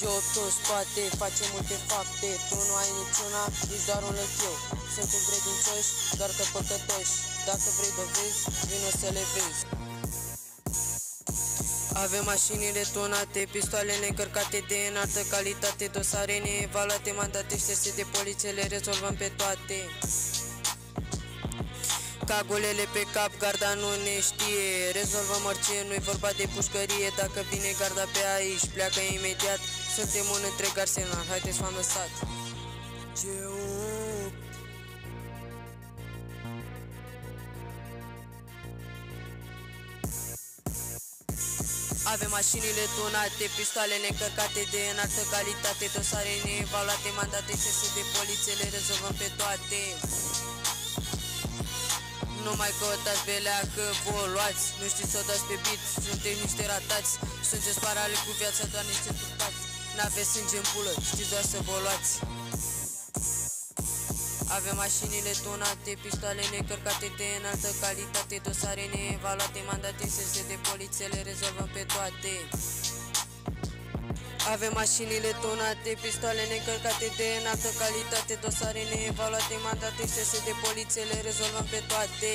Job în spate, face multe fapte. Tu nu ai niciuna, ești doar un lăchiu. Suntem credincioși, doar că păcătoși. Dacă vrei dovezi, vino să le vezi. Avem mașinile tunate, pistoalele încărcate de înaltă calitate, dosare neevaluate, mandate șterse de poliție, le rezolvăm pe toate. Cagulele pe cap, garda nu ne știe, rezolvăm orice, nu-i vorba de pușcărie. Dacă vine garda pe aici, pleacă imediat. Suntem un întreg arsenal, haideți v-am lăsat. Avem mașinile tunate, pistoalele încărcate de înaltă calitate, dosare neevaluate, mandate șterse de poliție, le rezolvăm pe toate. Nu mai căutați belea că vă luați, nu știți să o dați pe beat, sunteți niște ratați. Sunteți parale cu viața, doar niște trupați. N-aveți sânge în pulă, știți doar să vă luați. Avem mașinile tunate, pistoalele încărcate de înaltă calitate, dosare neevaluate, mandate șterse de poliție, le rezolvăm pe toate. Avem mașinile tunate, pistoalele încărcate de înaltă calitate, dosare neevaluate, mandate șterse de poliție, le rezolvăm pe toate.